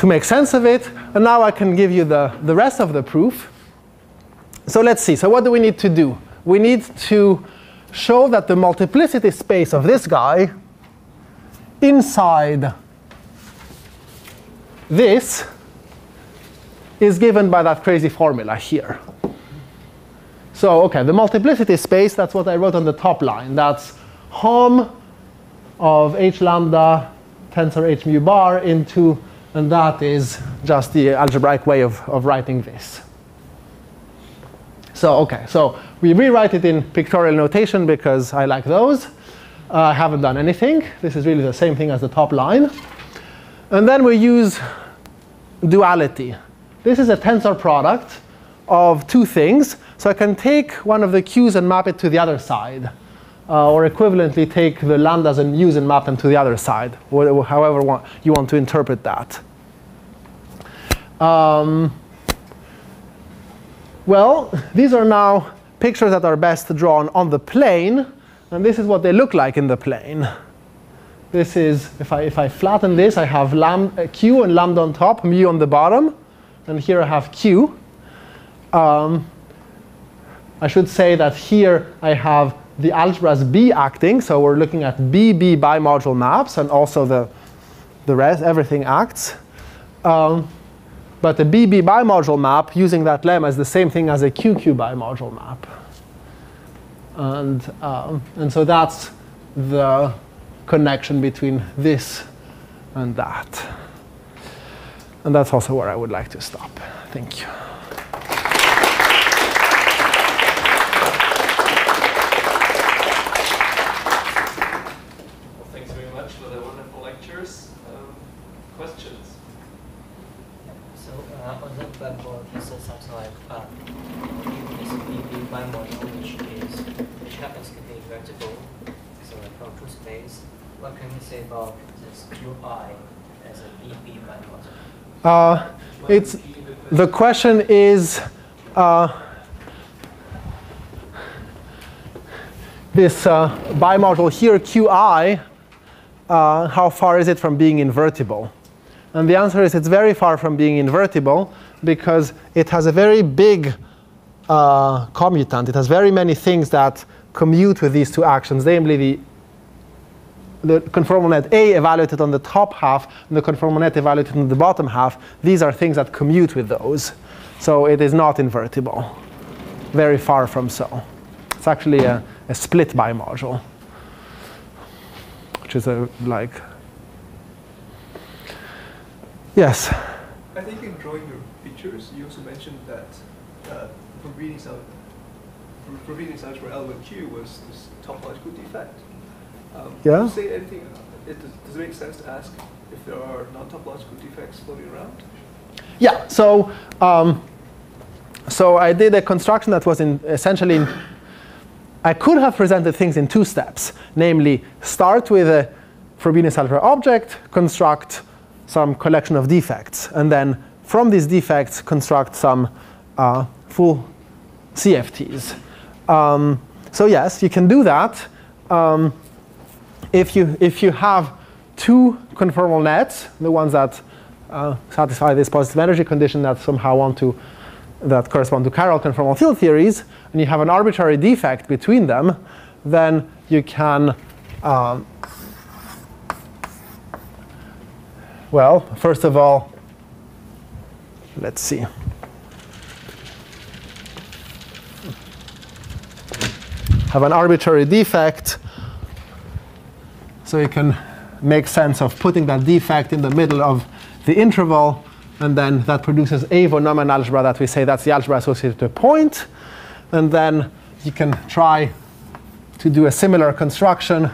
make sense of it. And now I can give you the rest of the proof. So let's see. So what do we need to do? We need to show that the multiplicity space of this guy inside this is given by that crazy formula here. So OK, the multiplicity space, that's what I wrote on the top line. That's hom of h lambda tensor h mu bar into, and that is just the algebraic way of writing this. So OK, so we rewrite it in pictorial notation because I like those. I haven't done anything. This is really the same thing as the top line. And then we use duality. This is a tensor product of two things. So I can take one of the q's and map it to the other side. or equivalently take the lambdas and use and map them to the other side, however you want to interpret that. Well, these are now pictures that are best drawn on the plane, and this is what they look like in the plane. This is, if I flatten this, I have q and lambda on top, mu on the bottom, and here I have q. I should say that here I have the algebras B acting, so we're looking at BB bimodule maps, and also the rest, everything acts. But the BB bimodule map, using that lemma, is the same thing as a QQ bimodule map. And so that's the connection between this and that. And that's also where I would like to stop. Thank you. Well, thanks very much for the wonderful lectures. Questions? So on the blackboard, you said something like it's a BB bimodule, which happens to be vertical, so like from two space. What can we say about this QI as a BB bimodule? The question is this bimodule here, QI, how far is it from being invertible? And the answer is it's very far from being invertible because it has a very big commutant. It has very many things that commute with these two actions, namely the conformal net A evaluated on the top half and the conformal net evaluated on the bottom half. These are things that commute with those. So it is not invertible. Very far from so. It's actually a split bimodule, which is like. Yes? I think in drawing your pictures, you also mentioned that Frobenius algebra L1Q was this topological defect. Yeah? Can you say anything? Does it make sense to ask if there are non-topological defects floating around? Yeah. So I did a construction that was essentially I could have presented things in two steps, namely start with a Frobenius algebra object, construct some collection of defects, and then from these defects construct some full CFTs. So yes, you can do that. If you have two conformal nets, the ones that satisfy this positive energy condition that somehow that correspond to chiral conformal field theories, and you have an arbitrary defect between them, then you can well, first of all, let's see. Have an arbitrary defect. So you can make sense of putting that defect in the middle of the interval, and then that produces a von Neumann algebra that we say that's the algebra associated to a point. And then you can try to do a similar construction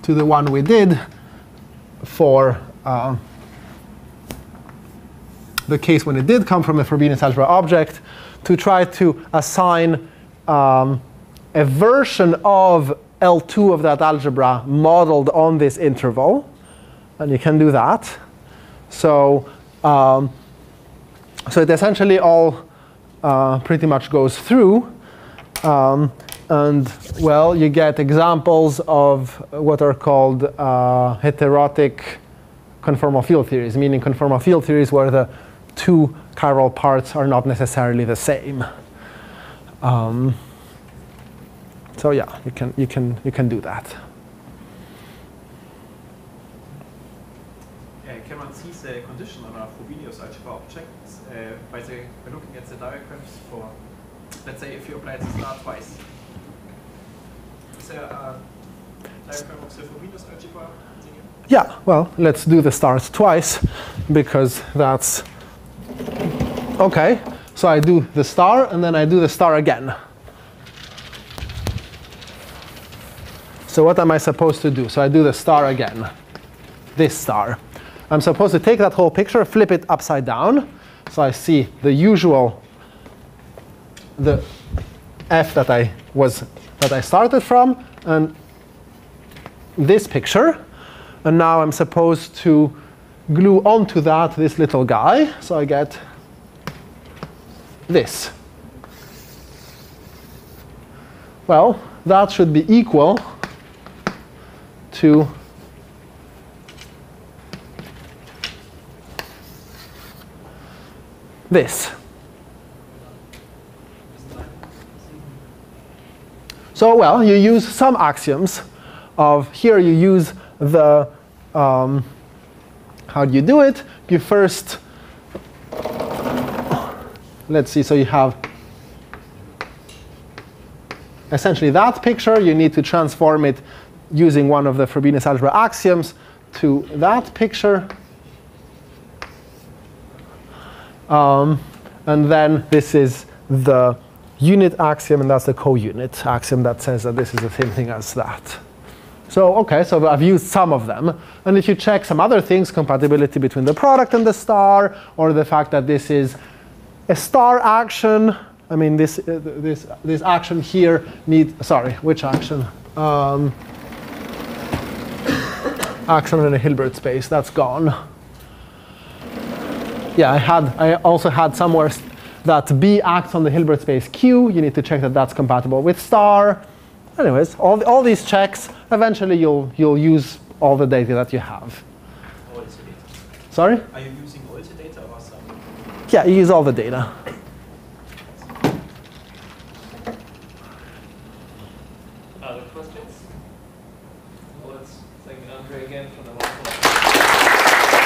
to the one we did for the case when it did come from a Frobenius algebra object, to try to assign a version of L2 of that algebra modeled on this interval. And you can do that. So it essentially all pretty much goes through. And well, you get examples of what are called heterotic conformal field theories, meaning conformal field theories where the two chiral parts are not necessarily the same. So yeah, you can do that. Can one see the condition on a Frobenius algebra object by looking at the diagrams for, let's say, if you apply the star twice? Is there a diagram of the Frobenius algebra? Yeah, well, let's do the stars twice, because that's OK. So I do the star, and then I do the star again. So what am I supposed to do? So I do the star again, this star. I'm supposed to take that whole picture, flip it upside down. So I see the usual, the f that I started from, and this picture. And now I'm supposed to glue onto that this little guy. So I get this. Well, that should be equal to this. So, well, you use some axioms of here you use the, how do you do it? You first, let's see, so you have essentially that picture. You need to transform it using one of the Frobenius algebra axioms to that picture. And then this is the unit axiom, and that's the co-unit axiom that says that this is the same thing as that. So, OK, so I've used some of them. And if you check some other things, compatibility between the product and the star, or the fact that this is a star action, I mean, this action here needs, sorry, which action? Action in a Hilbert space, that's gone. Yeah, I also had somewhere that B acts on the Hilbert space Q. You need to check that that's compatible with star. Anyways, all these checks, eventually you'll use all the data that you have. All the data. Sorry? Are you using all the data or some? Yeah, you use all the data. Other questions? Well, let's thank Andre again for the wonderful.